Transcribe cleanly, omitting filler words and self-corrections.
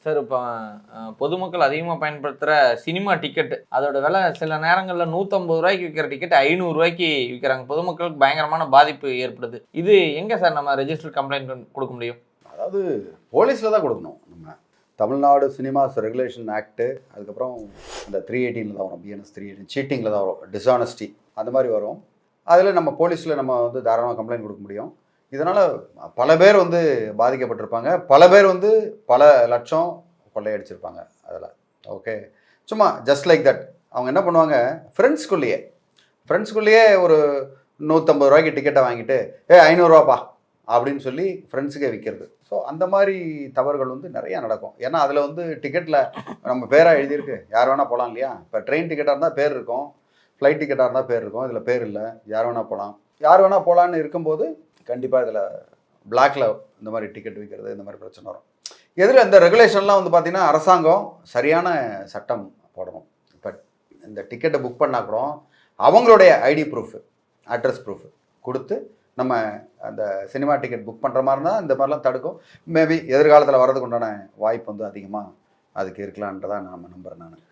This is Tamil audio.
சார் இப்போ பொதுமக்கள் அதிகமாக பயன்படுத்துகிற சினிமா டிக்கெட் அதோட விலை சில நேரங்களில் 150 ரூபாய்க்கு விற்கிற டிக்கெட் 500 ரூபாய்க்கு விற்கிறாங்க. பொதுமக்களுக்கு பயங்கரமான பாதிப்பு ஏற்படுது. இது எங்கே சார் நம்ம ரெஜிஸ்டர் கம்ப்ளைண்ட் கொடுக்க முடியும்? அதாவது போலீஸில் தான் கொடுக்கணும். நம்ம தமிழ்நாடு சினிமாஸ் ரெகுலேஷன் ஆக்ட்டு, அதுக்கப்புறம் இந்த 318 தான் வரும், BNS 318 சீட்டிங்கில் தான் வரும், டிஸானஸ்டி அந்த மாதிரி வரும். அதில் நம்ம போலீஸில் நம்ம வந்து தாராளமாக கம்ப்ளைண்ட் கொடுக்க முடியும். இதனால் பல பேர் வந்து பாதிக்கப்பட்டிருப்பாங்க, பல பேர் வந்து பல லட்சம் கொள்ளையடிச்சிருப்பாங்க அதில். ஓகே, சும்மா ஜஸ்ட் லைக் தட் அவங்க என்ன பண்ணுவாங்க, ஃப்ரெண்ட்ஸ்குள்ளேயே ஒரு 150 ரூபாய்க்கு டிக்கெட்டை வாங்கிட்டு 500ரூவாப்பா அப்படின்னு சொல்லி ஃப்ரெண்ட்ஸுக்கே விற்கிறது. ஸோ அந்த மாதிரி தவறுகள் வந்து நிறையா நடக்கும். ஏன்னா அதில் வந்து டிக்கெட்டில் நம்ம பேராக எழுதியிருக்கு, யார் வேணால் போகலாம் இல்லையா. இப்போ ட்ரெயின் டிக்கெட்டாக இருந்தால் பேர் இருக்கும், ஃப்ளைட் டிக்கெட்டாக இருந்தால் பேர் இருக்கும், இதில் பேர் இல்லை, யார் வேணால் போகலாம். யார் வேணால் போகலான்னு இருக்கும்போது கண்டிப்பாக இதில் பிளாக்ல இந்த மாதிரி டிக்கெட் விற்கிறது, இந்த மாதிரி பிரச்சனை வரும். எதில் இந்த ரெகுலேஷன்லாம் வந்து பார்த்திங்கன்னா அரசாங்கம் சரியான சட்டம் போடணும். இப்போ இந்த டிக்கெட்டை புக் பண்ணால் கூட அவங்களுடைய ஐடி ப்ரூஃபு, அட்ரஸ் ப்ரூஃபு கொடுத்து நம்ம அந்த சினிமா டிக்கெட் புக் பண்ணுற மாதிரி இருந்தால் இந்த மாதிரிலாம் தடுக்கும். மேபி எதிர்காலத்தில் வர்றதுக்கு உண்டான வாய்ப்பு வந்து அதிகமாக அதுக்கு இருக்கலான்றதான் நான் நம்புகிறேன் நான்.